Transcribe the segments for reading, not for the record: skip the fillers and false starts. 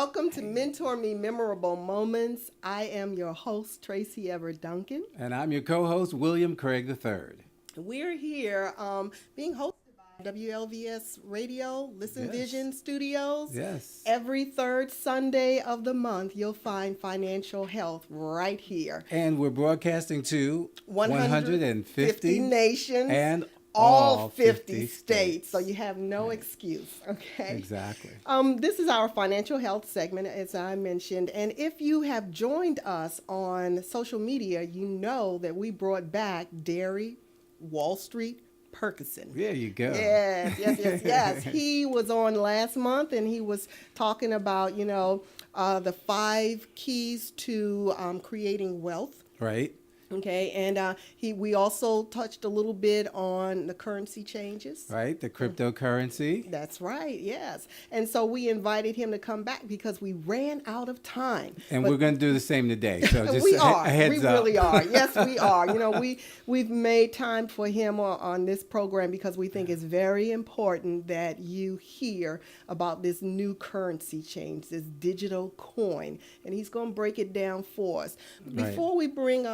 Welcome to MentorMe Memorable Moments. I am your host, Tracy Duncan. And I'm your co-host, William Craig III. We're here being hosted by WLVS Radio, Listen Yes. Vision Studios. Yes. Every third Sunday of the month, you'll find financial health right here. And we're broadcasting to 150 nations. and all 50 states. So you have no excuse, okay? Exactly. This is our financial health segment, as I mentioned. And if you have joined us on social media, you know that we brought back Dairy Wall Street Perkison. There you go. Yes. He was on last month, and he was talking about, the 5 keys to creating wealth. Right. Okay, and we also touched a little bit on the currency changes. Right, the cryptocurrency. That's right, yes. And so we invited him to come back because we ran out of time. And we're going to do the same today. So just we are. A heads we up. really are. Yes, we are. We've made time for him on this program because we think it's very important that you hear about this new currency change, this digital coin. And he's going to break it down for us. Before we bring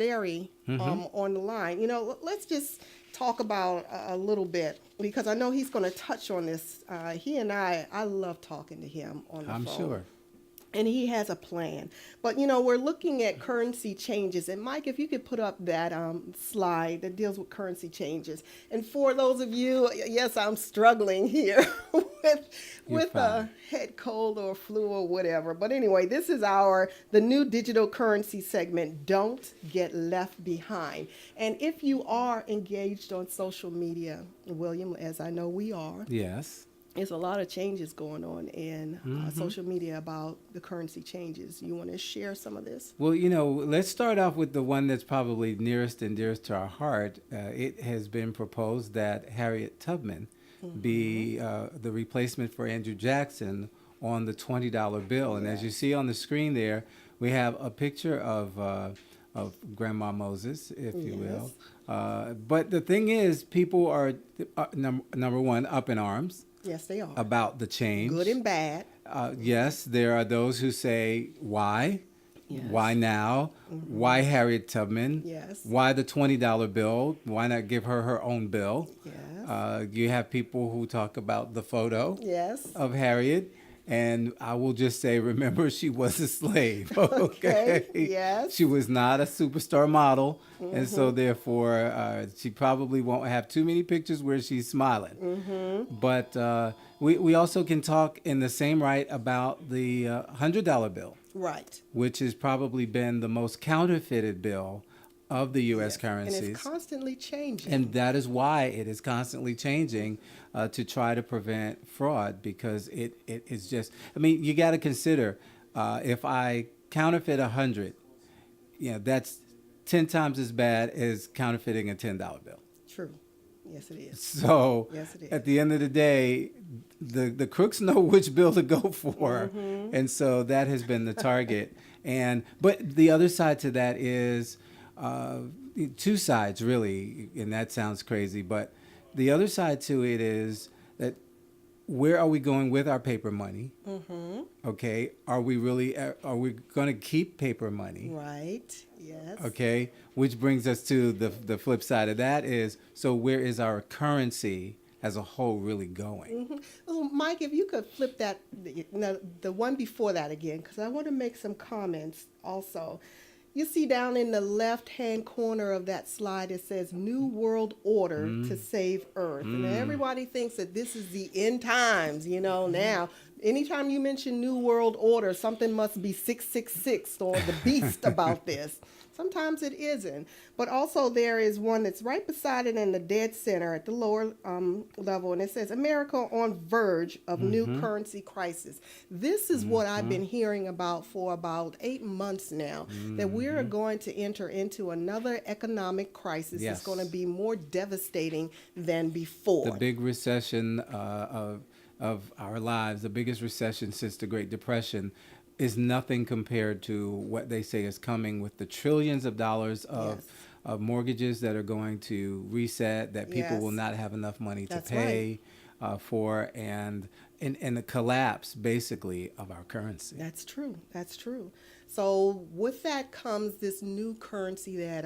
Dairy on the line, let's just talk about a little bit because I know he's going to touch on this. He and I love talking to him on the phone. I'm sure. And he has a plan. But, we're looking at currency changes. And, Mike, if you could put up that slide that deals with currency changes. And for those of you, yes, I'm struggling here with a head cold or flu or whatever. But anyway, this is the new digital currency segment, Don't Get Left Behind. And if you are engaged on social media, William, as I know we are. Yes. There's a lot of changes going on in social media about the currency changes. You want to share some of this? Well, let's start off with the one that's probably nearest and dearest to our heart. It has been proposed that Harriet Tubman be the replacement for Andrew Jackson on the $20 bill. And as you see on the screen there, we have a picture of Grandma Moses, if you will. But the thing is, people are, number one, up in arms. Yes, they are. About the change. Good and bad. Yes, there are those who say, why? Yes. Why now? Why Harriet Tubman? Yes. Why the $20 bill? Why not give her own bill? Yes. You have people who talk about the photo of Harriet. And I will just say, remember, she was a slave. Okay. Yes. She was not a superstar model. And so, therefore, she probably won't have too many pictures where she's smiling. But we also can talk in the same right about the $100 bill. Right. Which has probably been the most counterfeited bill of the U.S. currencies. And it's constantly changing. And that is why it is constantly changing to try to prevent fraud, because it is just, you got to consider if I counterfeit 100, that's 10 times as bad as counterfeiting a $10 bill. True. Yes, it is. So yes, it is. At the end of the day, the crooks know which bill to go for. And so that has been the target. But the other side to that is, 2 sides really, and that sounds crazy, but the other side to it is that where are we going with our paper money? Okay, are we going to keep paper money? Right. Yes. Okay, which brings us to the flip side of that is, so where is our currency as a whole really going? Well, Mike, if you could flip that, the one before that again, because I want to make some comments also. You see down in the left-hand corner of that slide, it says New World Order to Save Earth. And everybody thinks that this is the end times, now. Anytime you mention New World Order, something must be 666 or the beast about this. Sometimes it isn't. But also there is one that's right beside it in the dead center at the lower level, and it says America on verge of new currency crisis. This is what I've been hearing about for about 8 months now, that we are going to enter into another economic crisis. Yes. It's going to be more devastating than before. The big recession of our lives, the biggest recession since the Great Depression, is nothing compared to what they say is coming with the trillions of dollars of mortgages that are going to reset, that people will not have enough money to pay for, and and the collapse, basically, of our currency. That's true. That's true. So with that comes this new currency that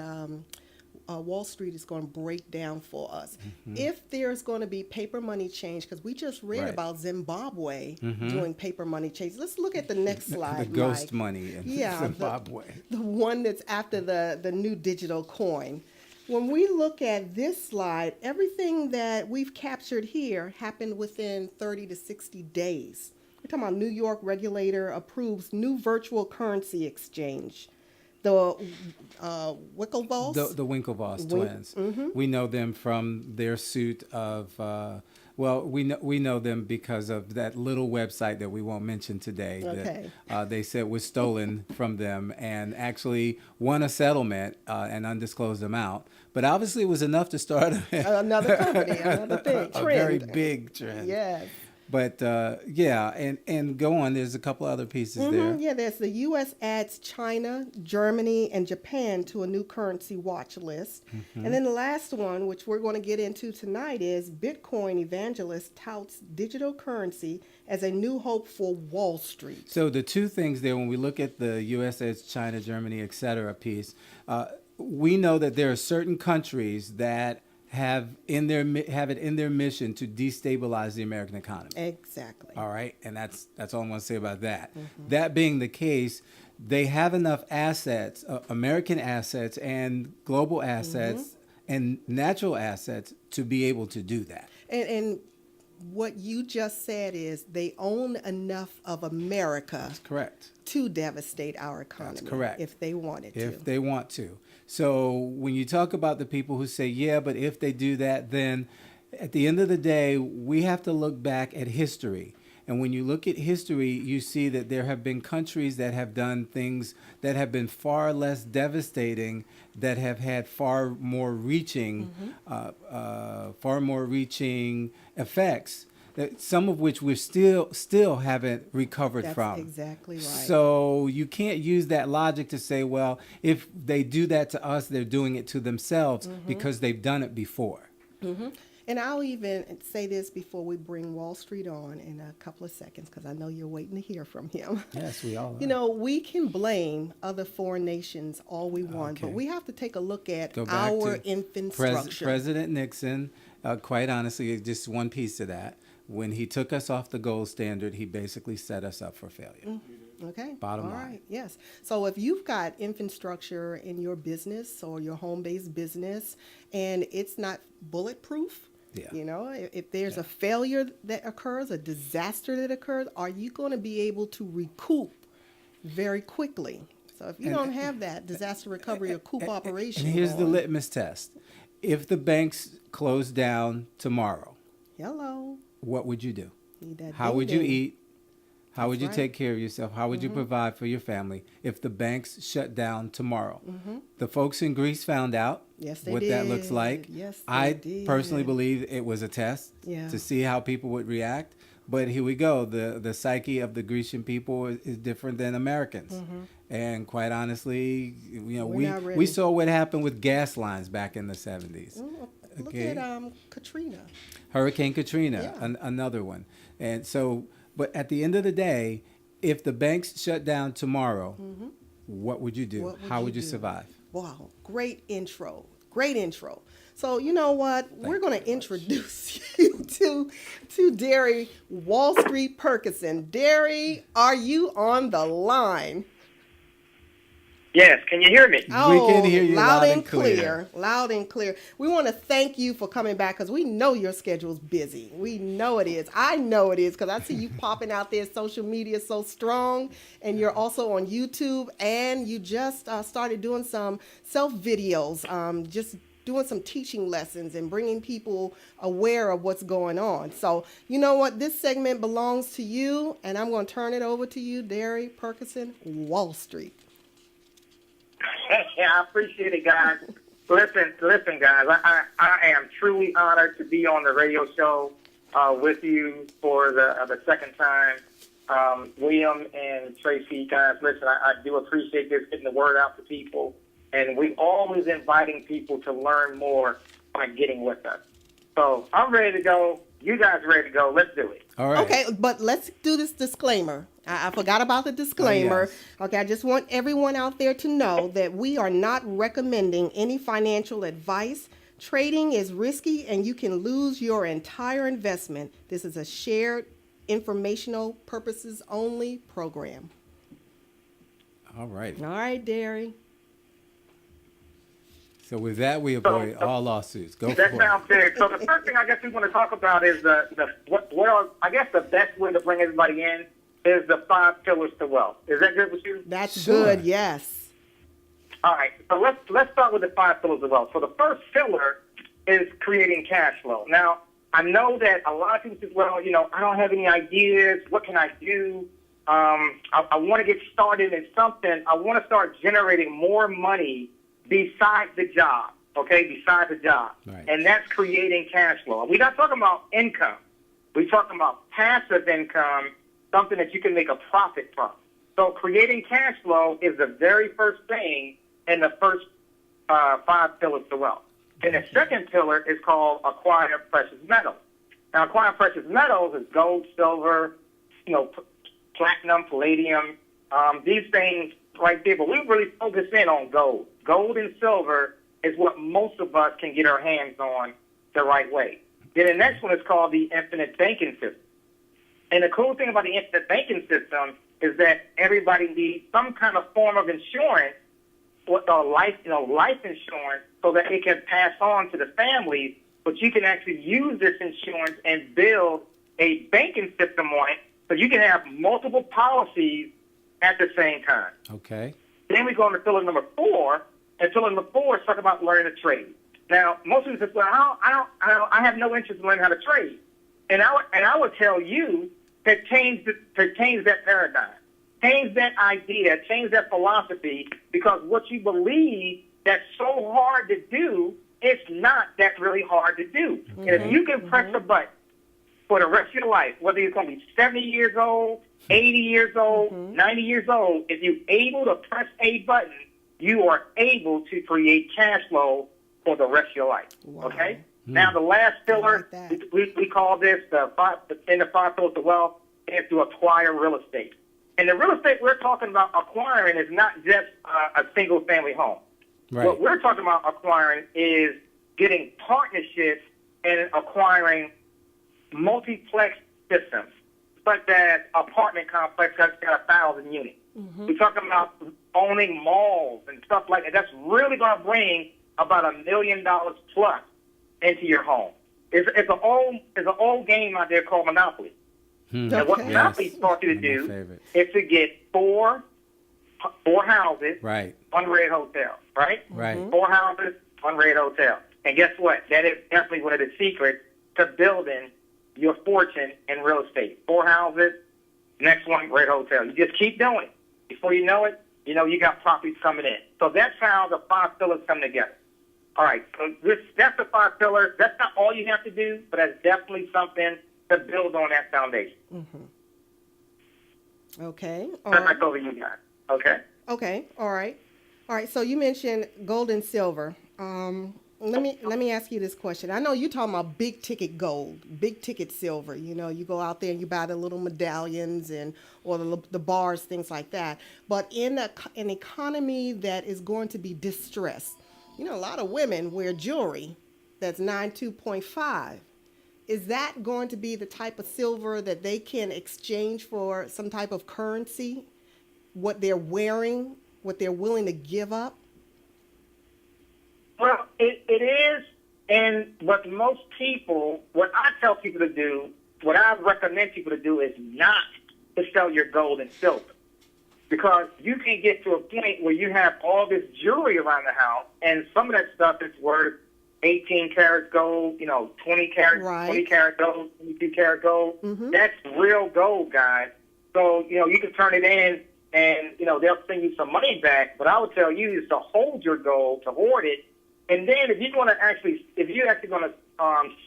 Wall Street is going to break down for us. If there's going to be paper money change, because we just read Right. about Zimbabwe doing paper money change. Let's look at the next slide, The ghost Mike. money in Yeah, Zimbabwe. The one that's after the new digital coin. When we look at this slide, everything that we've captured here happened within 30 to 60 days. We're talking about New York regulator approves new virtual currency exchange. The Winklevoss? The Winklevoss twins. We know them from their suit of, we know them because of that little website that we won't mention today. Okay. That they said was stolen from them and actually won a settlement, an undisclosed amount. But obviously it was enough to start Another company, another thing, a trend. very big trend. Yes. But and go on. There's a couple other pieces there. Yeah, there's the U.S. adds China, Germany, and Japan to a new currency watch list. And then the last one, which we're going to get into tonight, is Bitcoin evangelist touts digital currency as a new hope for Wall Street. So the two things there, when we look at the U.S. as China, Germany, et cetera piece, we know that there are certain countries that have it in their mission to destabilize the American economy. Exactly. All right, and that's all I'm going to say about that. That being the case, they have enough assets, American assets and global assets and natural assets to be able to do that. And what you just said is they own enough of America. That's correct. To devastate our economy. That's correct. If they wanted to. If they want to. So when you talk about the people who say, yeah, but if they do that, then at the end of the day, we have to look back at history. And when you look at history, you see that there have been countries that have done things that have been far less devastating, that have had far more reaching effects. Some of which we still haven't recovered from. That's exactly right. So you can't use that logic to say, well, if they do that to us, they're doing it to themselves because they've done it before. And I'll even say this before we bring Wall Street on in a couple of seconds, because I know you're waiting to hear from him. Yes, we all are. You know, we can blame other foreign nations all we want, Okay. but we have to take a look at Go back our to infrastructure. President Nixon, quite honestly, just one piece of that. When he took us off the gold standard, he basically set us up for failure. Okay. Bottom All line. right. Yes. So if you've got infrastructure in your business or your home-based business and it's not bulletproof, Yeah. you know, if there's a failure that occurs, a disaster that occurs, are you going to be able to recoup very quickly? So if you don't have that disaster recovery or coup operation, And here's the going, litmus test. If the banks close down tomorrow, hello. what would you do? Need that How would you ding-ding. eat? How would you right. take care of yourself? How would you provide for your family if the banks shut down tomorrow? The folks in Greece found out Yes, they what that looks did. like. Yes, they I did. personally believe it was a test Yeah. to see how people would react. But here we go. The psyche of the Grecian people is different than Americans. And quite honestly, you know, We're not ready. we saw what happened with gas lines back in the 70s. Look Okay. at Katrina. Hurricane Katrina, Yeah. another one. And so, but at the end of the day, if the banks shut down tomorrow, what would you do? What would How you would you do? survive? Wow, great intro. Great intro. So you know what? We're going to introduce you to Derry Wall Street Perkison. Derry, are you on the line? Yes, can you hear me? Oh, can hear you loud and clear. Loud and clear. We want to thank you for coming back because we know your schedule's busy. We know it is. I know it is because I see you popping out there. Social media so strong, and you're also on YouTube, and you just started doing some self videos, just doing some teaching lessons and bringing people aware of what's going on. So you know what? This segment belongs to you, and I'm going to turn it over to you, Derry Perkison, Wall Street. Yeah, I appreciate it, guys. Listen, guys. I am truly honored to be on the radio show with you for the second time. William and Tracy, guys, listen, I do appreciate this, getting the word out to people. And we always inviting people to learn more by getting with us. So I'm ready to go. You guys ready to go? Let's do it. All right. Okay, but let's do this disclaimer. I forgot about the disclaimer. yes. Okay, I just want everyone out there to know that we are not recommending any financial advice. Trading is risky and you can lose your entire investment. This is a shared informational purposes only program. All right. All right, Derry. So with that, we avoid all lawsuits. Go That for it. sounds good. So the first thing I guess we want to talk about is I guess the best way to bring everybody in is the 5 pillars to wealth. Is that good with you? That's Sure. good, yes. All right. So let's start with the 5 pillars of wealth. So the first pillar is creating cash flow. Now, I know that a lot of people say, well, I don't have any ideas. What can I do? I want to get started in something. I want to start generating more money besides the job, okay, besides the job. Right. And that's creating cash flow. We're not talking about income. We're talking about passive income, something that you can make a profit from. So creating cash flow is the very first thing in the first 5 pillars to wealth. And the second pillar is called acquire precious metals. Now, acquiring precious metals is gold, silver, platinum, palladium, these things right there. But we really focus in on gold. Gold and silver is what most of us can get our hands on the right way. Then the next one is called the infinite banking system. And the cool thing about the infinite banking system is that everybody needs some kind of form of insurance, life insurance, so that it can pass on to the families. But you can actually use this insurance and build a banking system on it, so you can have multiple policies at the same time. Okay. Then we go into pillar number 4, and pillar number 4 is talking about learning to trade. Now, most people say, well, I have no interest in learning how to trade. And I would tell you to change that paradigm, change that idea, change that philosophy, because what you believe that's so hard to do, it's not that really hard to do. Mm-hmm. And if you can press the button for the rest of your life, whether you're going to be 70 years old, 80 years old, 90 years old, if you're able to press a button, you are able to create cash flow for the rest of your life. Wow. Okay? Now, the last pillar, we call this the 5 pillars of wealth, is to acquire real estate. And the real estate we're talking about acquiring is not just a single-family home. Right. What we're talking about acquiring is getting partnerships and acquiring multiplex systems, such as apartment complex that's got 1,000 units. Mm-hmm. We're talking about owning malls and stuff like that. That's really going to bring about $1 million plus into your home. It's an old game out there called Monopoly. And what Monopoly taught you to do is to get four houses, right, one red hotel, right? Right. 4 houses, one red hotel. And guess what? That is definitely one of the secrets to building your fortune in real estate. 4 houses, next one, red hotel. You just keep doing it. Before you know it, you got properties coming in. So that's how the 5 pillars come together. All right, so that's the 5 pillars. That's not all you have to do, but that's definitely something to build on that foundation. Mm-hmm. Okay. That's back over you guys. Okay. Okay. All right. So you mentioned gold and silver. Let me ask you this question. I know you're talking about big ticket gold, big ticket silver. You go out there and you buy the little medallions or the bars, things like that. But in an economy that is going to be distressed, a lot of women wear jewelry that's 92.5. Is that going to be the type of silver that they can exchange for some type of currency? What they're wearing, what they're willing to give up? Well, it is, and what I tell people to do, what I recommend people to do is not to sell your gold and silver. Because you can get to a point where you have all this jewelry around the house, and some of that stuff is worth 18 karat gold, 20 karat, right. 20 karat gold, 22 karat gold. Mm-hmm. That's real gold, guys. So, you can turn it in and, they'll send you some money back. But I would tell you is to hold your gold, to hoard it. And then if you're actually going to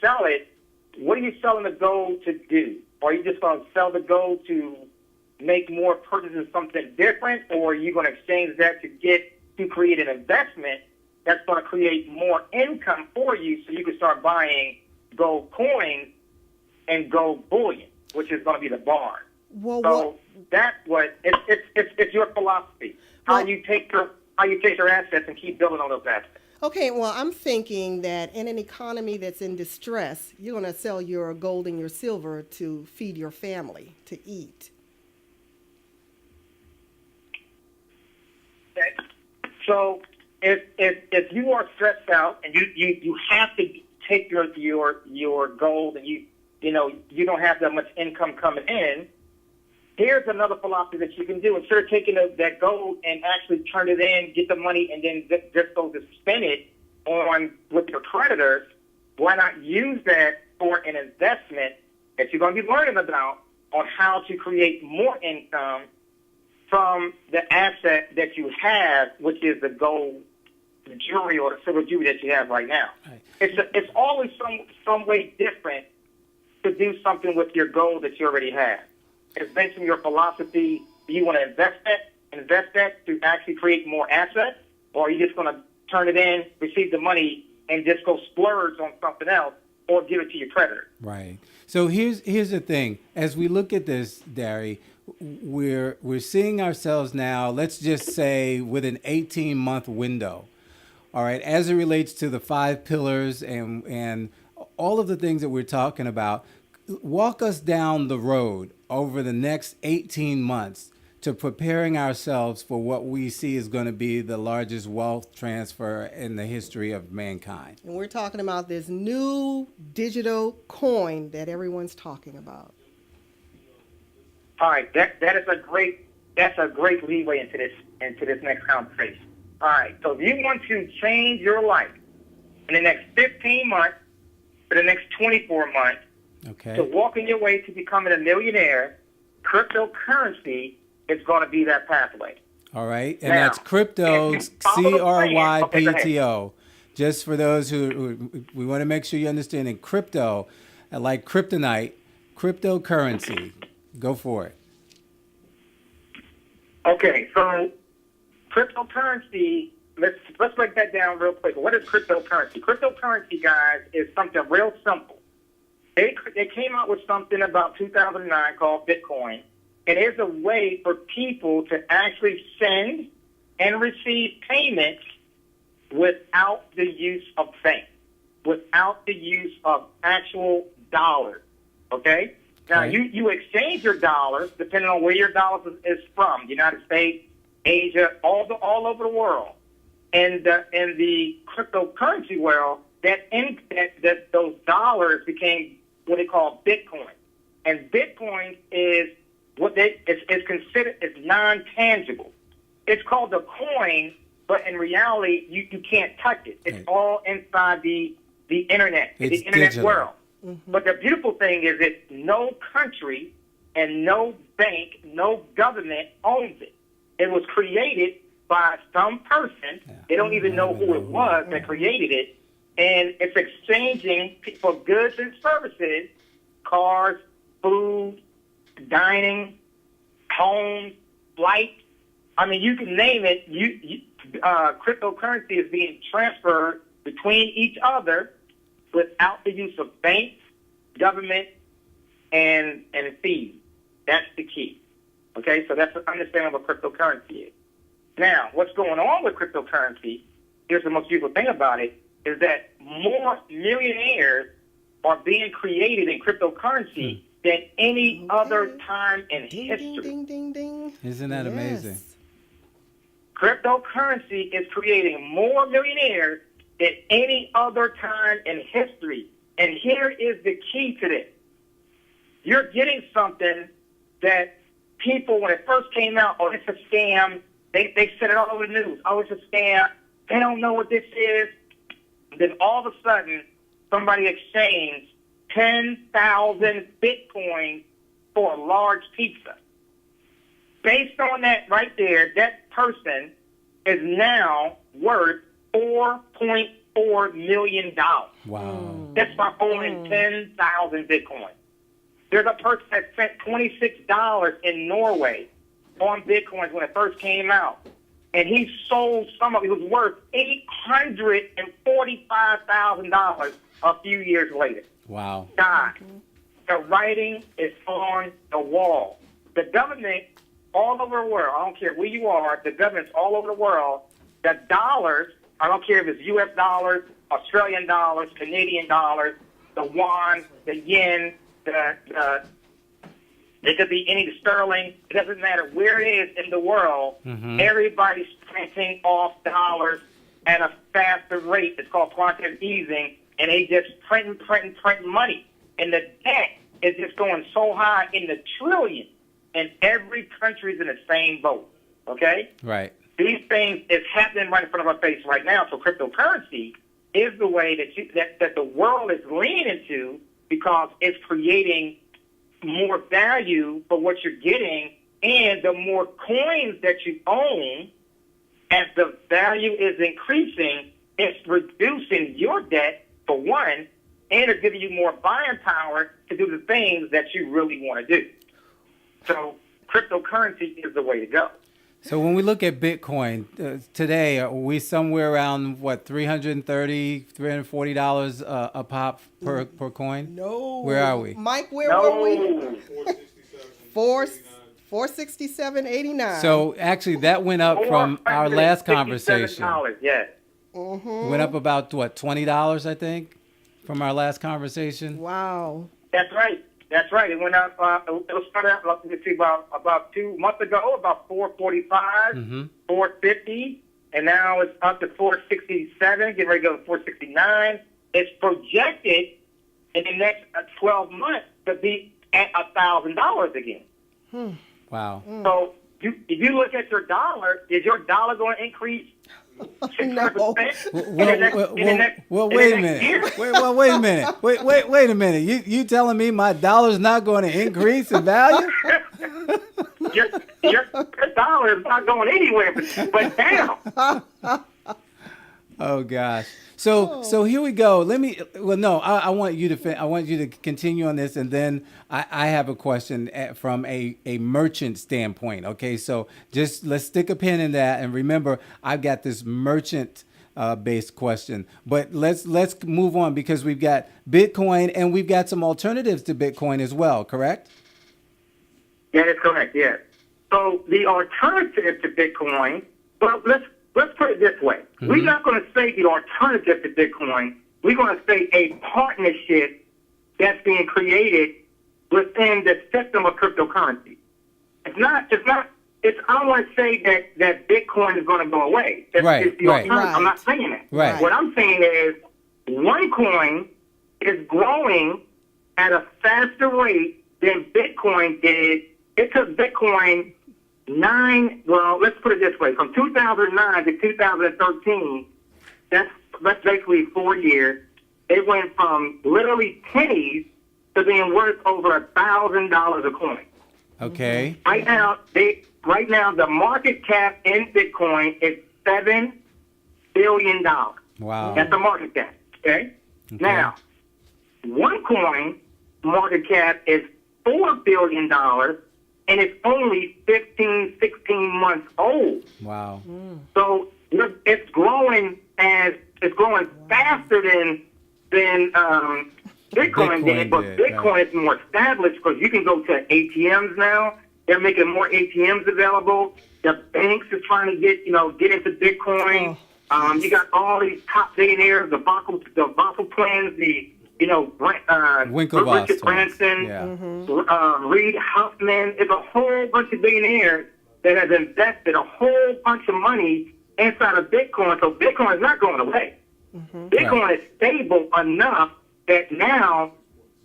sell it, what are you selling the gold to do? Are you just going to sell the gold to make more purchases, something different? Or are you going to exchange that to create an investment that's going to create more income for you so you can start buying gold coins and gold bullion, which is going to be the barn. Well, So that's what it's your philosophy. How Well- you take your assets and keep building on those assets. Okay, well, I'm thinking that in an economy that's in distress, you're going to sell your gold and your silver to feed your family, to eat. Okay. So if you are stressed out and you have to take your gold and you don't have that much income coming in, here's another philosophy that you can do. Instead of taking that gold and actually turn it in, get the money, and then just go to spend it on with your creditors, why not use that for an investment that you're going to be learning about on how to create more income from the asset that you have, which is the gold, the jewelry, or the silver jewelry that you have right now. Right. It's always some way different to do something with your gold that you already have. It's based on your philosophy. Do you want to invest that to actually create more assets, or are you just going to turn it in, receive the money, and just go splurge on something else, or give it to your creditor? Right. So here's the thing. As we look at this, Dari, we're seeing ourselves now, let's just say with an 18-month window. All right, as it relates to the 5 pillars and all of the things that we're talking about, walk us down the road over the next 18 months to preparing ourselves for what we see is going to be the largest wealth transfer in the history of mankind. And we're talking about this new digital coin that everyone's talking about. All right, that's a great leeway into this next conversation. All right, so if you want to change your life in the next 15 months, for the next 24 months, Okay. to walking your way to becoming a millionaire, cryptocurrency is going to be that pathway. All right. And Now, that's crypto, if you follow the plan- okay, go CRYPTO. Just for those who we want to make sure you understand in crypto, like kryptonite, cryptocurrency. Go for it. Okay, so cryptocurrency, let's break that down real quick. What is cryptocurrency? Cryptocurrency, guys, is something real simple. They came out with something about 2009 called Bitcoin. It is a way for people to actually send and receive payments without the use of bank, without the use of actual dollars. Okay? Now, Okay. you exchange your dollars depending on where your dollars is from, United States, Asia, all over the world. And in the cryptocurrency world, that those dollars became what they call Bitcoin. And Bitcoin is what is considered as non-tangible. It's called a coin, but in reality, you can't touch it. It's Right. all inside the internet, It's the internet digital. world. But the beautiful thing is that no country and no bank, no government owns it. It was created by some person. Yeah. They don't even know who it was that created it. And it's exchanging for goods and services, cars, food, dining, homes, flights. I mean, you can name it. Cryptocurrency is being transferred between each other without the use of banks, government, and fees. That's the key. Okay, so that's the understanding of what cryptocurrency is. Now, what's going on with cryptocurrency, here's the most beautiful thing about it, is that more millionaires are being created in cryptocurrency than any other time in Ding, history. ding, ding, ding, ding. Isn't that amazing? Yes. Cryptocurrency is creating more millionaires than any other time in history. And here is the key to this. You're getting something that people, when it first came out, oh, it's a scam. They said it all over the news. Oh, it's a scam. They don't know what this is. Then all of a sudden, somebody exchanged 10,000 Bitcoin for a large pizza. Based on that right there, that person is now worth $4.4 million. Wow. That's by owning 10,000 Bitcoin. There's a person that spent $26 in Norway on Bitcoins when it first came out. And he sold some of it. It was worth $845,000 a few years later. Wow. God. the writing is on the wall. The government all over the world, I don't care where you are, the government's all over the world, the dollars, I don't care if it's U.S. dollars, Australian dollars, Canadian dollars, the yuan, the yen, it could be any sterling. It doesn't matter where it is in the world. Everybody's printing off dollars at a faster rate. It's called quantitative easing, and they just print money. And the debt is just going so high in the trillions, and every country's in the same boat. Okay? Right. These things is happening right in front of our face right now. So cryptocurrency is the way that the world is leaning into, because it's creating more value for what you're getting, and the more coins that you own, as the value is increasing, it's reducing your debt, for one, and it's giving you more buying power to do the things that you really want to do. So cryptocurrency is the way to go. So when we look at Bitcoin today, are we somewhere around what, $330, $340 a pop per coin? No. Where are we? Mike, where were we? 467.89. So actually, that went up from our last conversation. Yes. Went up about what, $20, I think, from our last conversation. Wow. That's right. That's right. It went up. It started out, let's see, about 2 months ago, about 445, 450, and now it's up to 467. Getting ready to go to 469. It's projected in the next 12 months to be at $1,000 again. Wow. So if you look at your dollar, is your dollar going to increase? 600%? Well, wait a minute. Wait a minute. Wait a minute. You telling me my dollar's not going to increase in value? your dollar is not going anywhere but down. Oh gosh. So here we go. I want you to continue on this, and then I have a question from a merchant standpoint. Okay, so just let's stick a pin in that, and remember, I've got this merchant based question. But let's move on, because we've got Bitcoin and we've got some alternatives to Bitcoin as well. Correct? That is correct. Yes. So the alternative to Bitcoin, well, let's put it this way. We're not going to say the alternative to Bitcoin. We're going to say a partnership that's being created within the system of cryptocurrency. I don't want to say that Bitcoin is going to go away. It's the alternative. I'm not saying that. Right. What I'm saying is OneCoin is growing at a faster rate than Bitcoin did. It took Bitcoin let's put it this way. From 2009 to 2013, that's basically 4 years. It went from literally pennies to being worth over $1,000 a coin. Okay. Right now, the market cap in Bitcoin is $7 billion. Wow. That's the market cap. Okay. Now, OneCoin market cap is $4 billion. And it's only 15, 16 months old. Wow. So it's growing faster than Bitcoin did, but Bitcoin is more established because you can go to ATMs now. They're making more ATMs available. The banks are trying to get into Bitcoin. You got all these top billionaires, the Vassal twins, Winklevoss Richard Branson, Reid Hoffman. It's a whole bunch of billionaires that have invested a whole bunch of money inside of Bitcoin. So Bitcoin is not going away. Bitcoin is stable enough that now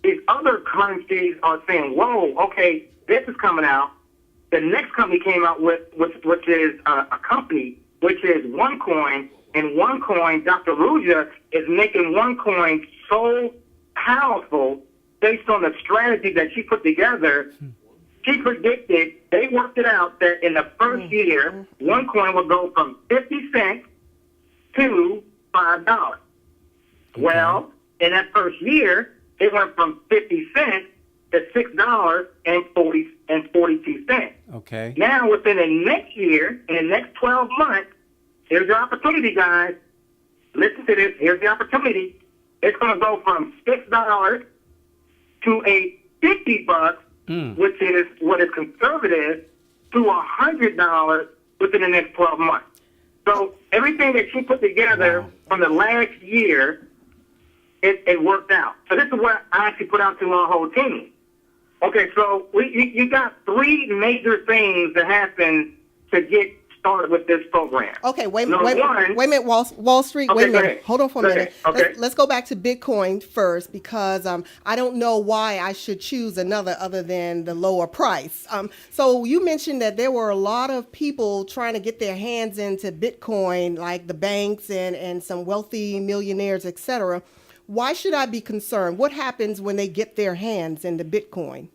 these other currencies are saying, whoa, okay, this is coming out. The next company came out with, which is a company, which is OneCoin. And OneCoin, Dr. Ruja, is making OneCoin so powerful based on the strategy that she put together. She predicted, they worked it out, that in the first year, OneCoin will go from 50 cents to $5. Well, in that first year, it went from 50 cents to $6.42. Okay. Now, within the next year, in the next 12 months, here's your opportunity, guys. Listen to this. Here's the opportunity. It's going to go from $6 to $50, which is what is conservative, to $100 within the next 12 months. So everything that she put together from the last year, it worked out. So this is what I actually put out to our whole team. Okay, so you got three major things that happen to get started with this program. Okay, wait a Number minute, Wall Street, Okay, wait a go minute. ahead. Hold on for a Go minute. ahead. Okay. Let's go back to Bitcoin first because I don't know why I should choose another other than the lower price. So you mentioned that there were a lot of people trying to get their hands into Bitcoin, like the banks and some wealthy millionaires, etc. Why should I be concerned? What happens when they get their hands into Bitcoin?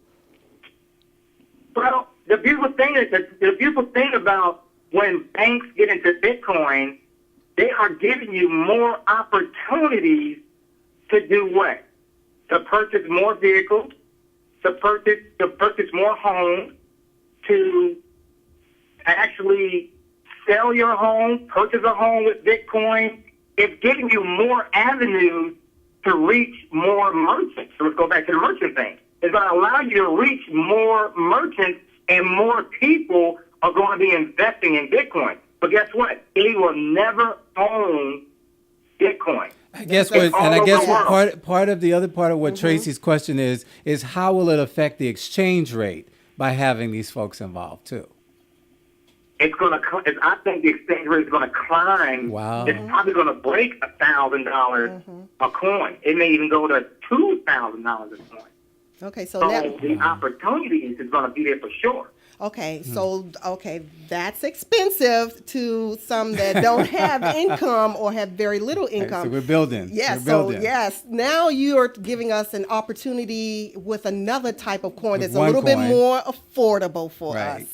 Well, the beautiful thing about when banks get into Bitcoin, they are giving you more opportunities to do what? To purchase more vehicles, to purchase more homes, to actually sell your home, purchase a home with Bitcoin. It's giving you more avenues to reach more merchants. So let's go back to the merchant thing. It's going to allow you to reach more merchants, and more people are going to be investing in Bitcoin. But guess what? They will never own Bitcoin. I guess part of the other part of what Tracy's question is how will it affect the exchange rate by having these folks involved too? It's going to. I think the exchange rate is going to climb. Wow. It's probably going to break $1,000 a coin. It may even go to $2,000 a coin. Okay, so the opportunities is going to be there for sure. Okay, so that's expensive to some that don't have income or have very little income. So we're building. Yes, We're now you are giving us an opportunity with another type of coin With that's a little bit OneCoin. more affordable for Right. us.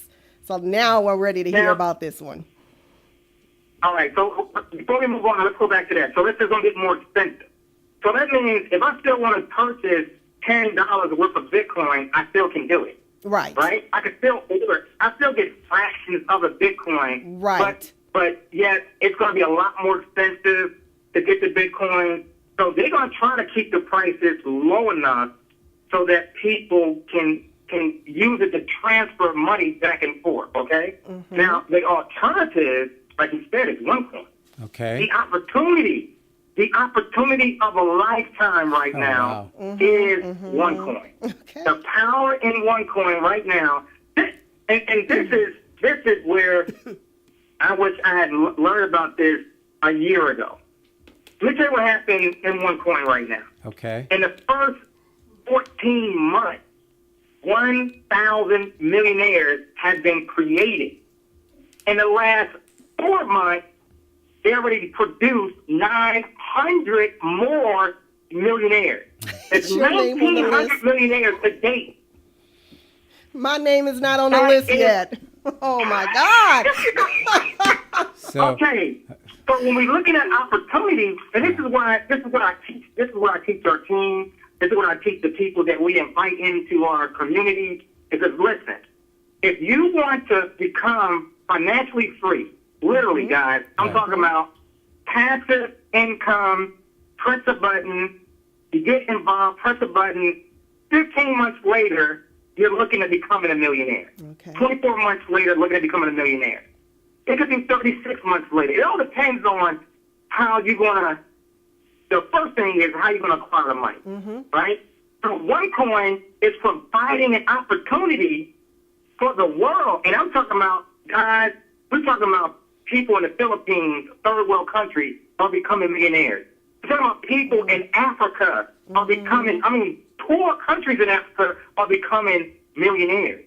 So now we're ready to hear about this one. All right, so before we move on, let's go back to that. So this is going to get more expensive. So that means if I still want to purchase $10 worth of Bitcoin, I still can do it. Right. Right? I can still order. I still get fractions of a Bitcoin. Right. But yet it's going to be a lot more expensive to get the Bitcoin. So they're going to try to keep the prices low enough so that people can use it to transfer money back and forth. Okay. Now the alternative, like you said, is OneCoin. Okay. The opportunity of a lifetime right now is OneCoin. Okay. The power in OneCoin right now, and this is where I wish I had learned about this a year ago. Let me tell you what happened in OneCoin right now. Okay. In the first 14 months, 1,000 millionaires have been created. In the last 4 months, they already produced 900 more millionaires. It's Your name on the 1,900 list? millionaires to date. My name is not on the list yet. Oh my God. So Okay. So when we're looking at opportunities, and this is what I teach. This is what I teach our team. This is what I teach the people that we invite into our community. Because listen, if you want to become financially free, literally, guys, I'm talking about passive income. Press a button. You get involved. Press a button. 15 months later, you're looking at becoming a millionaire. Okay. 24 months later, looking at becoming a millionaire. It could be 36 months later. It all depends on how you're going to. The first thing is how you're going to acquire the money, right? So OneCoin is providing an opportunity for the world. And I'm talking about, guys, we're talking about people in the Philippines, third world countries, are becoming millionaires. We're talking about people in Africa are becoming, poor countries in Africa are becoming millionaires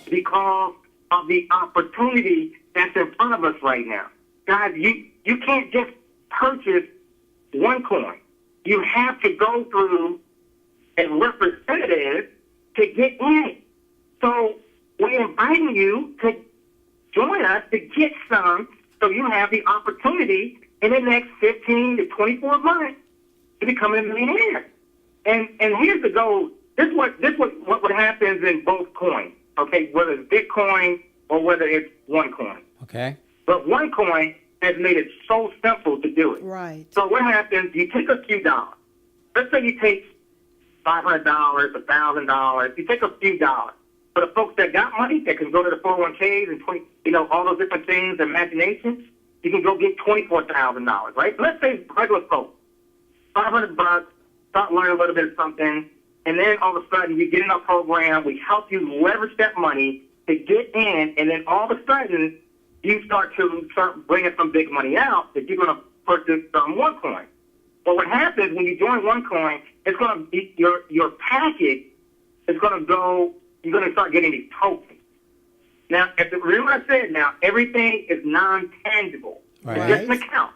because of the opportunity that's in front of us right now. Guys, you can't just purchase OneCoin. You have to go through a representative to get in it. So we're inviting you to join us to get some so you have the opportunity in the next 15 to 24 months to become a millionaire. And here's the goal. This is what happens in both coins, okay, whether it's Bitcoin or whether it's OneCoin. okay. But OneCoin has made it so simple to do it. Right. So what happens, you take a few dollars. Let's say you take $500, $1,000. You take a few dollars. For the folks that got money, that can go to the 401ks and all those different things, imaginations, you can go get $24,000, right? Let's say regular folks, $500, start learning a little bit of something, and then all of a sudden you get in our program, we help you leverage that money to get in, and then all of a sudden you start bringing some big money out that you're going to purchase OneCoin. But what happens when you join OneCoin, it's going to be your package is going to go. You're going to start getting these tokens. Now, remember what I said. Now, everything is non-tangible. Right. It's just an account,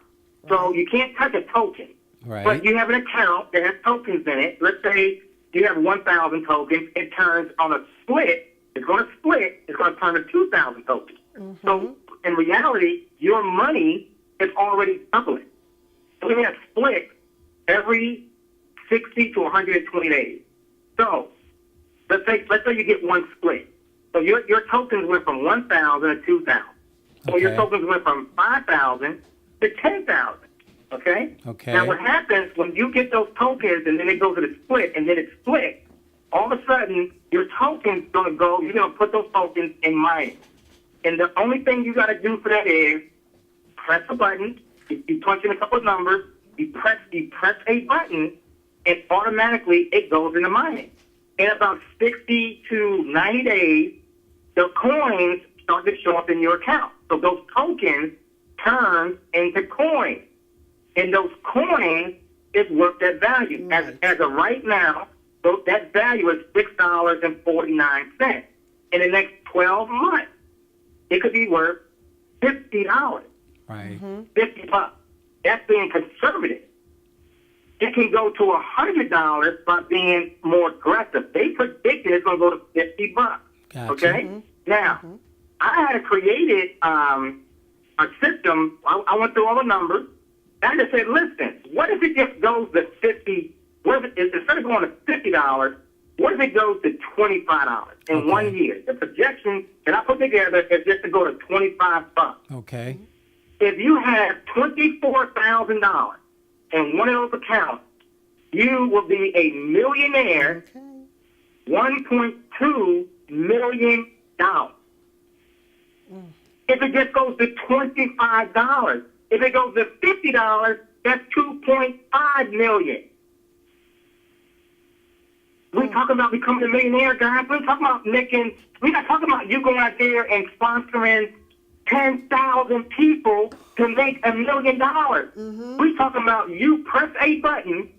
so you can't touch a token. Right. But you have an account that has tokens in it. Let's say you have 1,000 tokens. It turns on a split. It's going to split. It's going to turn to 2,000 tokens. Mm-hmm. So in reality, your money is already doubling. So we have split every 60 to 120 days. So let's say you get one split. So your tokens went from 1,000 to 2,000. So your Okay. tokens went from 5,000 to 10,000. Okay? Okay. Now what happens when you get those tokens and then it goes to the split and then it's split, all of a sudden your token's going to go, you're going to put those tokens in mining. And the only thing you got to do for that is press a button, you punch in a couple of numbers, you press a button, and automatically it goes into mining. In about 60 to 90 days, the coins start to show up in your account. So those tokens turn into coins. And those coins is worth that value. Right. As of right now, that value is $6.49. In the next 12 months, it could be worth $50. Right. $50. That's being conservative. It can go to $100 by being more aggressive. They predicted it's going to go to $50. Gotcha. Okay? Now, I had created a system. I went through all the numbers. I just said, listen, what if it just goes to 50? What if it, instead of going to $50, what if it goes to $25 in Okay. 1 year? The projection that I put together is just to go to $25. Okay. If you have $24,000 in one of those accounts, you will be a millionaire. Okay. $1.2 million. If it just goes to $25, if it goes to $50, that's $2.5 million. We're talking about becoming a millionaire, guys. We're talking about we're not talking about you going out there and sponsoring 10,000 people to make $1 million. We're talking about you press a button.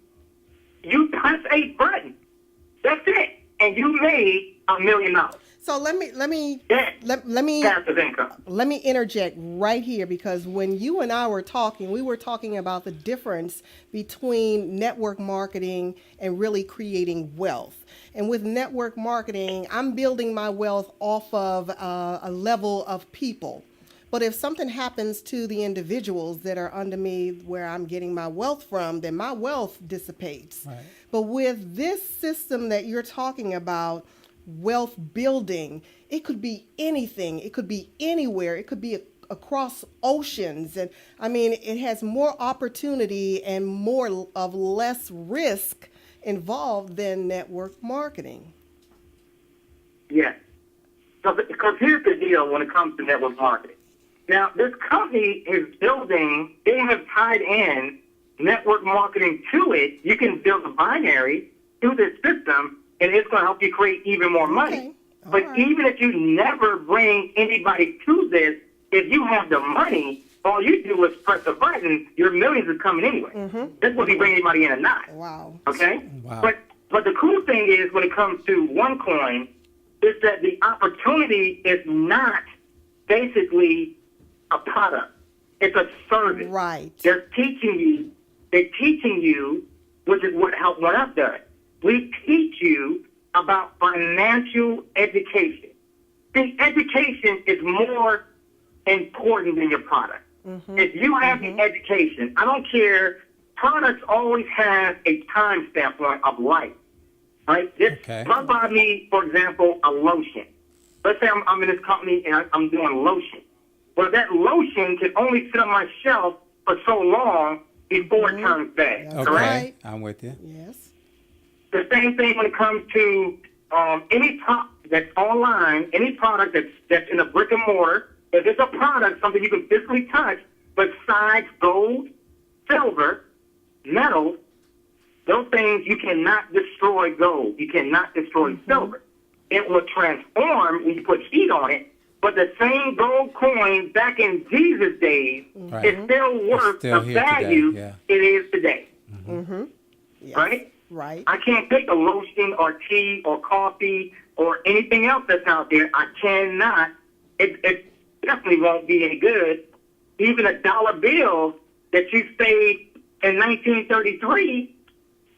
That's it. And you made $1 million. So let me Passive income. let me interject right here, because when you and I were talking, we were talking about the difference between network marketing and really creating wealth. And with network marketing, I'm building my wealth off of a level of people. But if something happens to the individuals that are under me where I'm getting my wealth from, then my wealth dissipates. Right. But with this system that you're talking about, wealth building, it could be anything. It could be anywhere. It could be across oceans. And I mean, it has more opportunity and more of less risk involved than network marketing. Yes. Because here's the deal when it comes to network marketing. Now, this company is building, they have tied in network marketing to it. You can build a binary through this system, and it's going to help you create even more money. Okay. All But right. even if you never bring anybody to this, if you have the money, all you do is press a button, your millions are coming anyway. That's whether you bring anybody in or not. Wow. Okay? Wow. But the cool thing is when it comes to OneCoin is that the opportunity is not basically a product. It's a service. Right. They're teaching you, which is what Help One Up does. We teach you about financial education. See, education is more important than your product. If you have the education, I don't care, products always have a time stamp of life. Right? Okay. Run by me, for example, a lotion. Let's say I'm in this company and I'm doing lotion. Well, that lotion can only sit on my shelf for so long before it turns bad. That's Correct? right. I'm with you. Yes. The same thing when it comes to any product that's online, any product that's in a brick and mortar. If it's a product, something you can physically touch, besides gold, silver, metals, those things you cannot destroy gold. You cannot destroy silver. It will transform when you put heat on it. But the same gold coin back in Jesus' days is still worth still the here today, value yeah. it is today. Yes. Right? Right. I can't take a lotion or tea or coffee or anything else that's out there. I cannot. It definitely won't be any good. Even a dollar bill that you saved in 1933,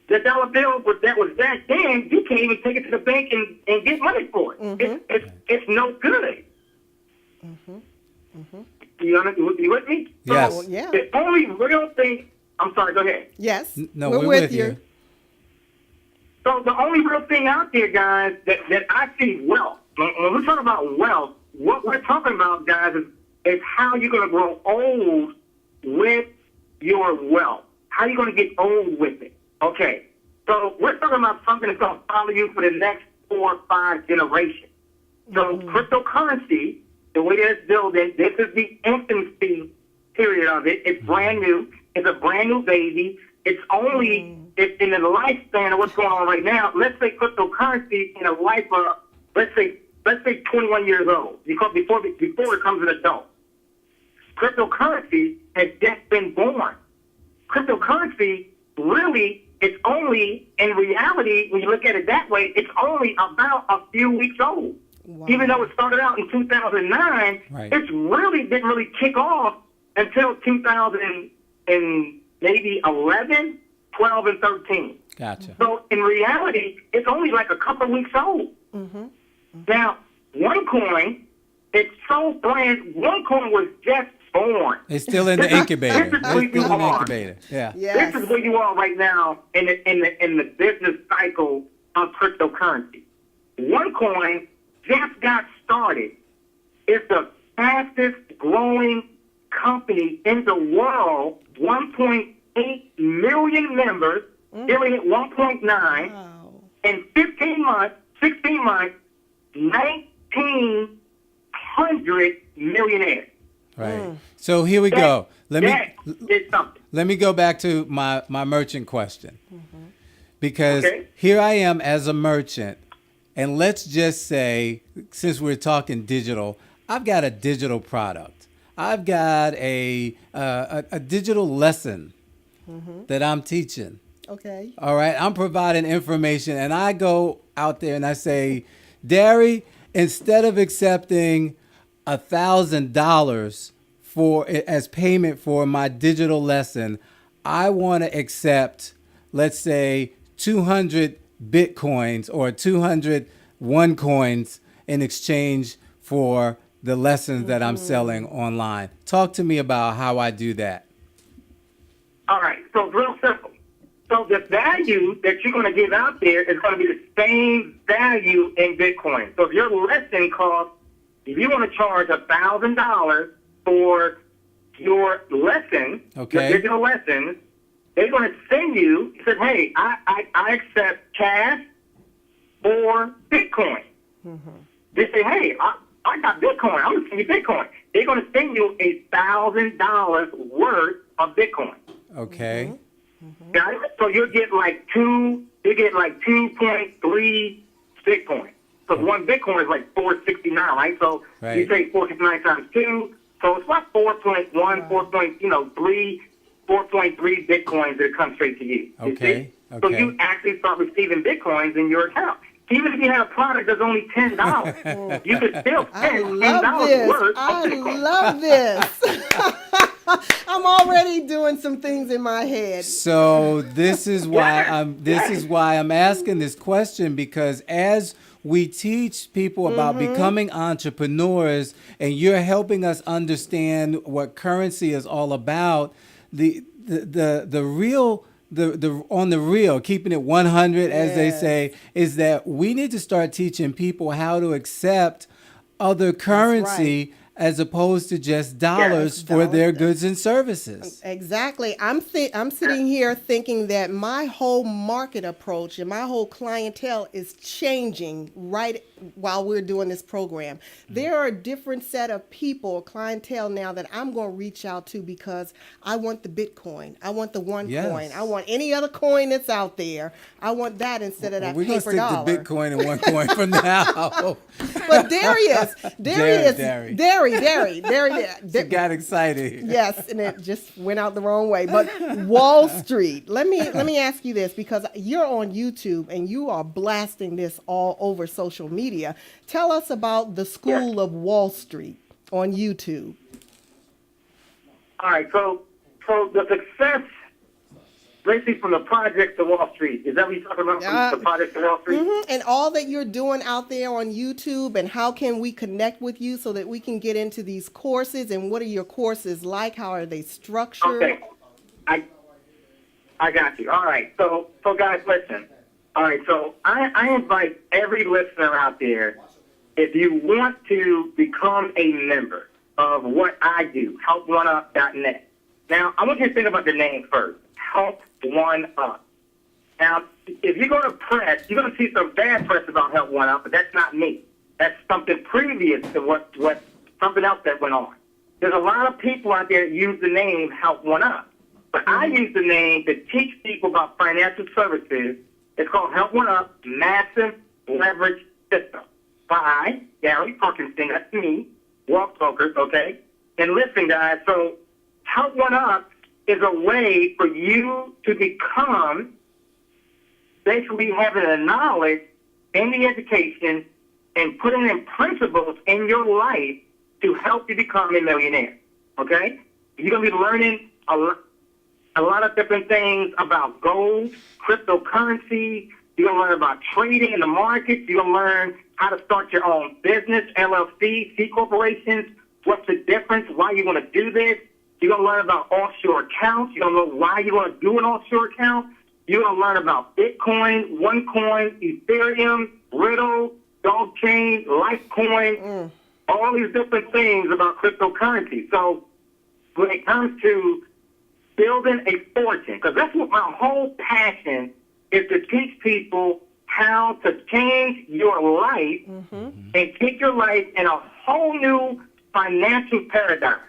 the dollar bill that was back then, you can't even take it to the bank and get money for it. It's no good. You with me? Yes. Oh, yeah. The only real thing. I'm sorry. Go ahead. Yes. No, we're with you. So the only real thing out there, guys, that I see wealth. When we're talking about wealth, what we're talking about, guys, is how you're going to grow old with your wealth. How you're going to get old with it. Okay. So we're talking about something that's going to follow you for the next 4 or 5 generations. So cryptocurrency, the way that it's building, this is the infancy period of it. It's brand new. It's a brand new baby. It's only it's in the lifespan of what's going on right now. Let's say cryptocurrency in a life of let's say 21 years old because before it becomes an adult. Cryptocurrency has just been born. Cryptocurrency really, it's only in reality when you look at it that way, it's only about a few weeks old. Wow. Even though it started out in 2009, Right. it's really didn't really kick off until 2000 and maybe 11, 12, and 13. Gotcha. So in reality, it's only like a couple weeks old. Now, OneCoin, it's so brand. OneCoin was just born. It's still in the incubator. This is It's where you still in the are. incubator. Yeah. Yes. This is where you are right now in the business cycle of cryptocurrency. OneCoin just got started. It's the fastest growing company in the world. 1.8 million members. They're at 1.9. Wow. In 16 months, 1,900 millionaires. Right. So here we go. That is something. Let me go back to my merchant question. Because Okay. here I am as a merchant, and let's just say, since we're talking digital, I've got a digital product. I've got a digital lesson that I'm teaching. Okay. All right, I'm providing information, and I go out there and I say, Derry, instead of accepting $1,000 as payment for my digital lesson, I want to accept, let's say, 200 Bitcoins or 200 OneCoins in exchange for the lessons that I'm selling online. Talk to me about how I do that. All right, so it's real simple. So the value that you're going to give out there is going to be the same value in Bitcoin. So if your lesson costs, if you want to charge $1,000 for your lesson, Okay. your digital lessons, they're going to send you, say, hey, I accept cash or Bitcoin. They say, hey, I got Bitcoin. I'm going to send you Bitcoin. They're going to send you $1,000 worth of Bitcoin. Okay. Got it? So you'll get like 2.3 Bitcoin. So one Bitcoin is like 469, right? So Right. you take 469 times 2, so it's like 4.3 Bitcoins that come straight to you. You Okay, see? So okay. you actually start receiving Bitcoins in your account. Even if you have a product that's only $10, you could still I spend love $10 this. worth of I Bitcoin. love this. I'm already doing some things in my head. So this is why Yes. I'm asking this question, because as we teach people about becoming entrepreneurs, and you're helping us understand what currency is all about, the real on the real, keeping it 100, as they Yes. say, is that we need to start teaching people how to accept other currency as opposed to just dollars for their goods and services. Exactly. I'm sitting here thinking that my whole market approach and my whole clientele is changing right while we're doing this program. There are a different set of people, clientele now that I'm going to reach out to because I want the Bitcoin. I want the one coin. I want any other coin that's out there. I want that instead of that paper dollar. We're going to stick to Bitcoin and one coin for now. But Darius, She got excited. Yes, and it just went out the wrong way. But Wall Street. Let me ask you this, because you're on YouTube and you are blasting this all over social media. Tell us about the School of Wall Street on YouTube. All right, so the success, Tracy, from the project to Wall Street. Is that what you're talking about, from the project to Wall Street? Mm-hmm. And all that you're doing out there on YouTube, and how can we connect with you so that we can get into these courses, and what are your courses like? How are they structured? Okay, I got you. All right, so guys, listen. All right, so I invite every listener out there, if you want to become a member of what I do, helponeUp.net. Now, I want you to think about the name first. Help One Up. Now, if you go to press, you're going to see some bad press about Help One Up, but that's not me. That's something previous to what something else that went on. There's a lot of people out there that use the name Help One Up, but I use the name to teach people about financial services. It's called Help One Up Massive Leverage System by Gary Parkinson. That's me, Walk Smokers, okay? And listen, guys, so Help One Up is a way for you to become basically having the knowledge and the education and putting in principles in your life to help you become a millionaire, okay? You're going to be learning a lot of different things about gold, cryptocurrency. You're going to learn about trading in the markets. You're going to learn how to start your own business, LLC, C corporations, what's the difference, why you want to do this. You're going to learn about offshore accounts. You're going to know why you want to do an offshore account. You're going to learn about Bitcoin, OneCoin, Ethereum, Riddle, Dogchain, Litecoin, all these different things about cryptocurrency. So when it comes to building a fortune, because that's what my whole passion is, to teach people how to change your life and take your life in a whole new financial paradigm,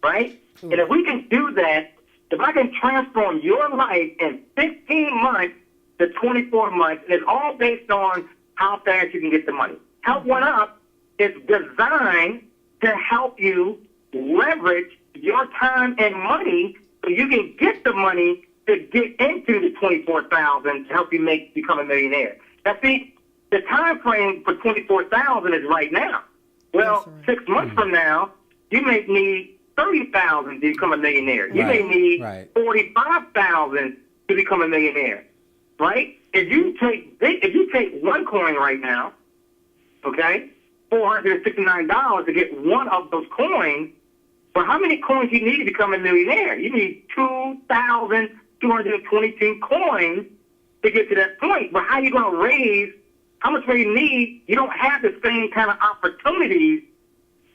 right? And if we can do that, if I can transform your life in 15 months to 24 months, and it's all based on how fast you can get the money. Help One Up is designed to help you leverage your time and money so you can get the money to get into the 24,000 to help you become a millionaire. Now, see, the time frame for 24,000 is right now. Well, 6 months from now, you may need 30,000 to become a millionaire. You may need 45,000 to become a millionaire, right? If you take one coin right now, okay, $469 to get one of those coins. But how many coins you need to become a millionaire? You need 2,222 coins to get to that point. But how are you going to raise? How much do you need? You don't have the same kind of opportunities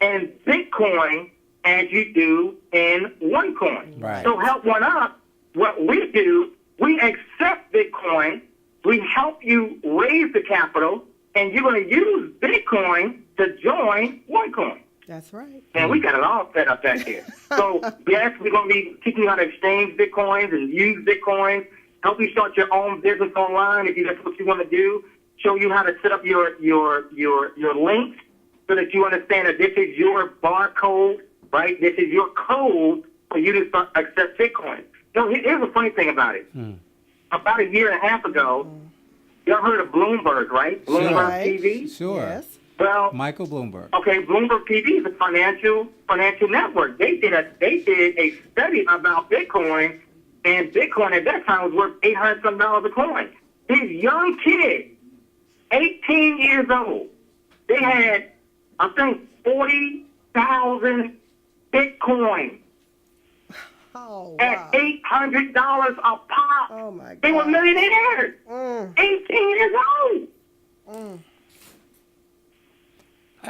in Bitcoin as you do in OneCoin. Right. So Help One Up, what we do, we accept Bitcoin, we help you raise the capital, and you're going to use Bitcoin to join OneCoin. That's right. And we got it all set up back here. So, yes, we're going to be teaching you how to exchange Bitcoins and use Bitcoins, help you start your own business online if that's what you want to do, show you how to set up your links so that you understand that this is your barcode, right? This is your code for you to start accept Bitcoin. So here's the funny thing about it. About a year and a half ago, y'all heard of Bloomberg, right? Bloomberg TV? Sure. Yes. Well, Michael Bloomberg. Okay, Bloomberg TV is a financial network. They did a study about Bitcoin, and Bitcoin at that time was worth $800 some a coin. These young kids, 18 years old, they had, I think, 40,000 Bitcoin at $800 a pop. Oh my God. They were millionaires. 18 years old.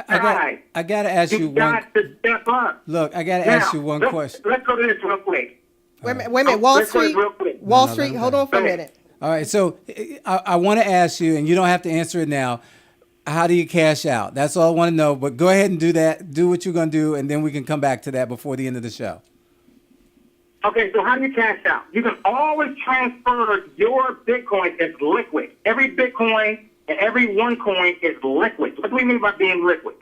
I got to ask you You one. got to step up. Look, I got to Now, ask you one question. Let's go to this real quick. Wait a minute. Wall Let's go Street. real quick. Wall No, Street. let him Hold go. on for a Go ahead. minute. All right, so I want to ask you, and you don't have to answer it now. How do you cash out? That's all I want to know. But go ahead and do that. Do what you're going to do, and then we can come back to that before the end of the show. Okay, so how do you cash out? You can always transfer your Bitcoin as liquid. Every Bitcoin and every one coin is liquid. What do we mean by being liquid?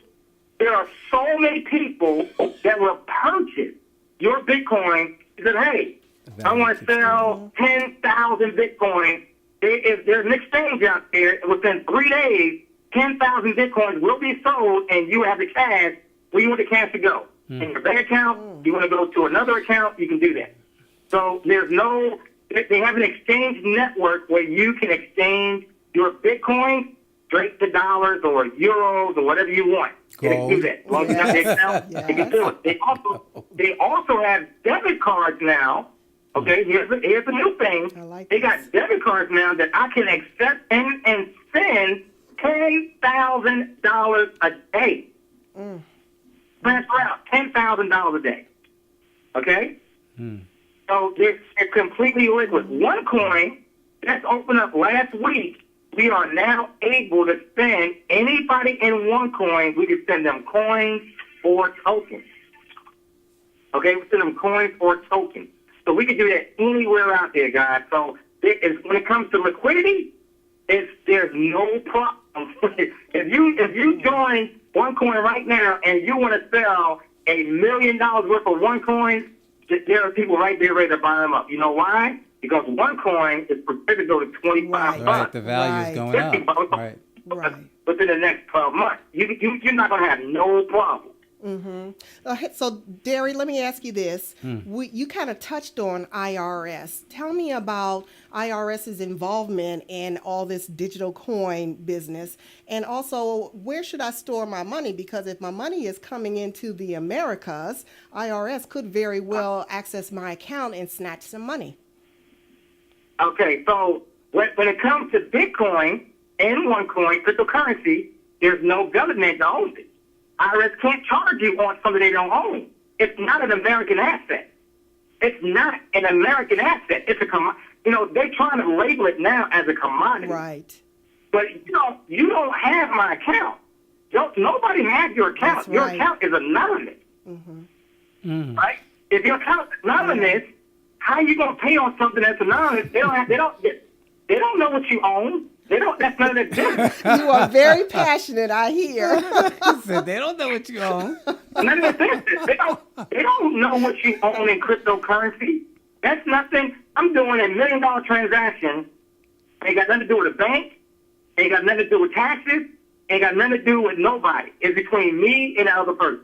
There are so many people that will purchase your Bitcoin and say, hey, I want to sell 10,000 Bitcoin. There's an exchange out there. Within 3 days, 10,000 Bitcoins will be sold, and you have the cash. Where you want the cash to go? In your bank account? You want to go to another account? You can do that. So there's no, they have an exchange network where you can exchange your Bitcoin straight to dollars or euros or whatever you want. You can do that. As long as you have the account, you can do it. They also have debit cards now. Okay, here's a new thing. I like they this. got debit cards now that I can accept and send $10,000 a day. Transfer out $10,000 a day. Okay? So they're completely liquid. One coin that's opened up last week, we are now able to send anybody in one coin, we can send them coins or tokens. Okay, we send them coins or tokens. So we can do that anywhere out there, guys. So when it comes to liquidity, there's no problem. if you join OneCoin right now and you want to sell $1 million worth of OneCoin, there are people right there ready to buy them up. You know why? Because OneCoin is projected to go to 25 Right. Right, bucks the value is going up. Right. Right. within the next 12 months. You're not going to have no problem. So, Derry, let me ask you this. You kind of touched on IRS. Tell me about IRS's involvement in all this digital coin business. And also, where should I store my money? Because if my money is coming into the Americas, IRS could very well access my account and snatch some money. Okay, so when it comes to Bitcoin and OneCoin, cryptocurrency, there's no government that owns it. IRS can't charge you on something they don't own. It's not an American asset. It's not an American asset. It's a they're trying to label it now as a commodity. Right. But you don't have my account. Nobody has your account. That's Your right. account is anonymous. Right? If your account is anonymous, how are you gonna pay on something that's anonymous? They don't know what you own. That's none of their business. You are very passionate, I hear. He said they don't know what you own. None of their business. They don't know what you own in cryptocurrency. That's nothing. I'm doing $1 million transaction. Ain't got nothing to do with a bank. Ain't got nothing to do with taxes. Ain't got nothing to do with nobody. It's between me and the other person.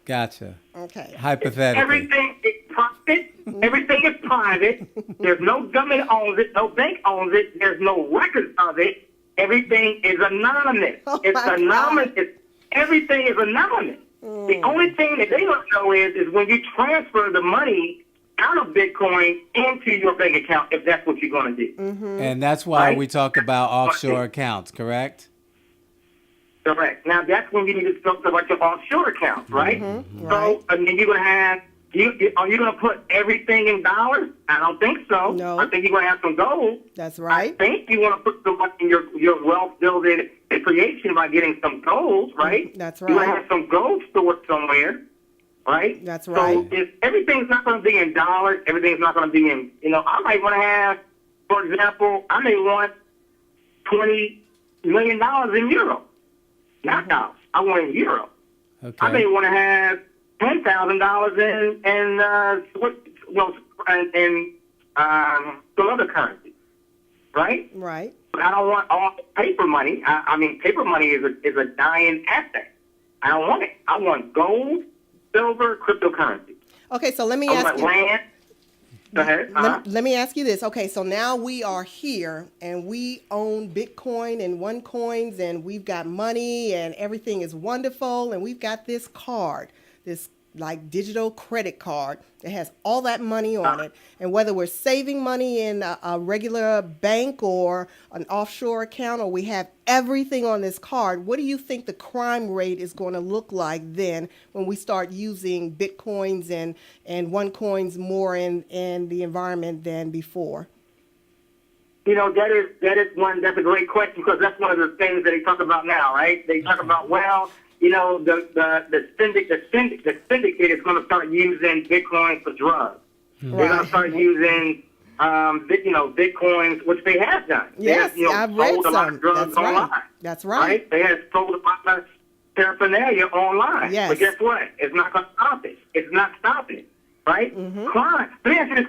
Gotcha. Okay. Hypothetically. Everything is private. Everything is private. There's no government owns it. No bank owns it. There's no records of it. Everything is anonymous. Oh It's my anonymous. Everything is anonymous. The only thing that they don't know is when you transfer the money out of Bitcoin into your bank account, if that's what you're going to do. And that's why Right. we talk about offshore accounts, correct? Correct. Now, that's when you need to talk about your offshore accounts, right? Right. So, I mean, you're going to have, are you going to put everything in dollars? I don't think so. No. I think you're going to have some gold. That's I right. think you want to put some money in your wealth building and creation by getting some gold, right? That's You want right. to have some gold stored somewhere, right? That's So right. if everything's not going to be in dollars, everything's not going to be in, I might want to have, for example, I may want $20 million in euro. Not dollars. I want in euro. Okay. I may want to have $10,000 in some other currency, right? Right. But I don't want all paper money. I mean, paper money is a dying asset. I don't want it. I want gold, silver, cryptocurrency. Okay, so let me I ask want you. land. Go ahead. Let me ask you this. Okay, so now we are here and we own Bitcoin and OneCoins and we've got money and everything is wonderful and we've got this card, this like digital credit card that has all that money on it. And whether we're saving money in a regular bank or an offshore account, or we have everything on this card, what do you think the crime rate is going to look like then when we start using Bitcoins and OneCoins more in the environment than before? You know, that's a great question, because that's one of the things that they talk about now, right? They talk about, well, you know, the syndicate is going to start using Bitcoin for drugs. Right. They're going to start using, Bitcoins, which they have done. Yes, they have, I've read sold a lot some. of drugs That's online. right. That's right. They have sold a lot of paraphernalia online. Yes. But guess what? It's not going to stop it. It's not stopping it, right? Mm-hmm. Crime. Let me ask you this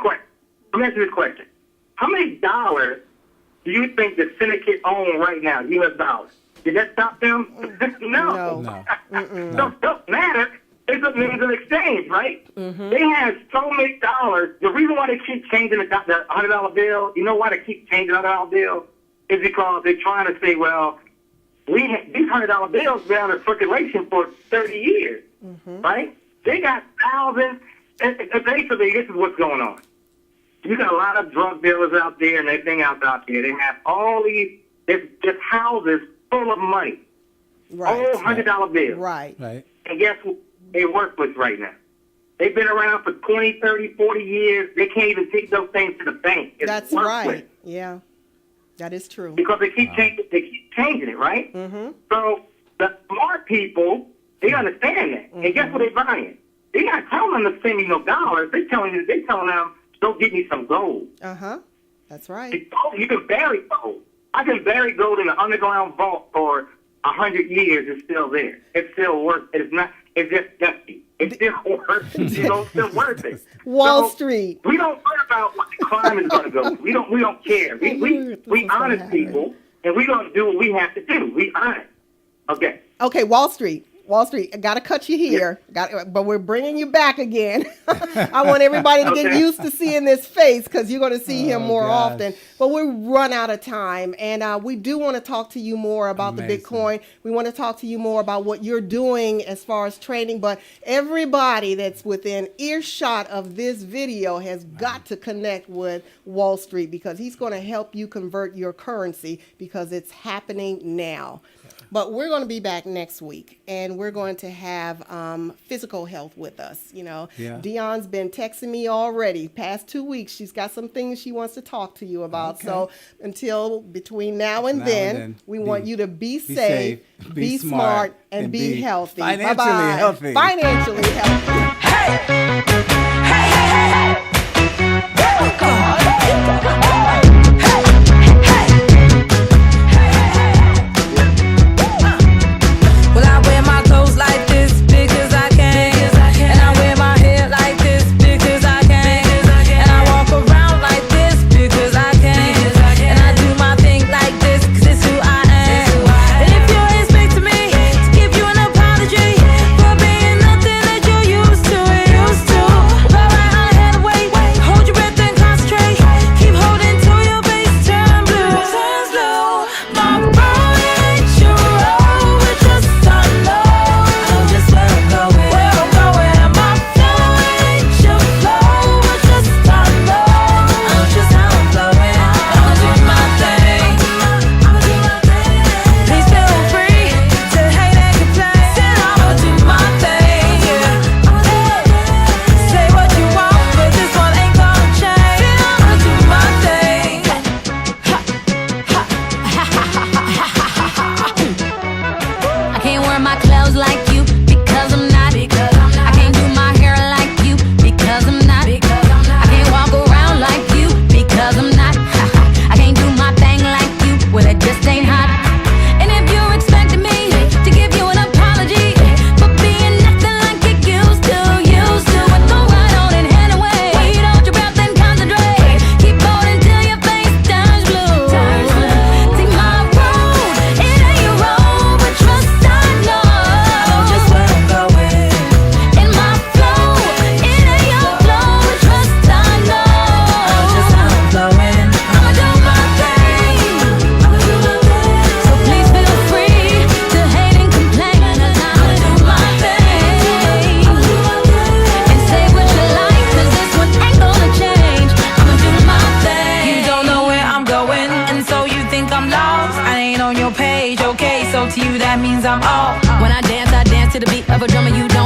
question. How many dollars do you think the syndicate own right now, U.S. dollars? Did that stop them? No. No. Don't matter. It's a means of exchange, right? Mm-hmm. They have so many dollars. The reason why they keep changing the $100 bill, you know why they keep changing the $100 bill? Is because they're trying to say, well, these $100 bills been out of circulation for 30 years, right? They got thousands. And basically, this is what's going on. You got a lot of drug dealers out there and everything else out there. They have all these just houses full of money. Right. All $100 bills. Right. Right. And guess what they work with right now? They've been around for 20, 30, 40 years. They can't even take those things to the bank. It's That's work right. with. Yeah. That is true. Because they keep changing it, right? Mm-hmm. So the smart people, they understand that. And guess what they're buying? They're not telling them to send me no dollars. They're telling them, go get me some gold. Uh-huh. That's right. You can bury gold. I can bury gold in an underground vault for 100 years. It's still there. It's still worth it. It's not. It's just dusty. It's still worth it. It's still worth it. Wall So, Street. We don't worry about what the crime is going to go. We don't care. We honest people, and we don't do what we have to do. We honest. Okay. Okay, Wall Street. Wall Street, I got to cut you here, but we're bringing you back again. I want everybody to get used to seeing this face, because you're going to see him more often. But we run out of time, and we do want to talk to you more about the Bitcoin. We want to talk to you more about what you're doing as far as trading. But everybody that's within earshot of this video has got to connect with Wall Street, because he's going to help you convert your currency, because it's happening now. But we're going to be back next week, and we're going to have physical health with us. You know, Dion's been texting me already. Past 2 weeks, she's got some things she wants to talk to you about. Okay. So until between now and then, we want you to be safe, be smart, and be healthy. Financially Bye-bye. healthy. Financially healthy. Hey! Well, I wear my clothes like this because I can. And I wear my hair like this because I can. And I walk around like this because I can. And I do my thing like this because it's who I am. And if you expect me to give you an apology for being nothing that you're used to, of a drummer, you don't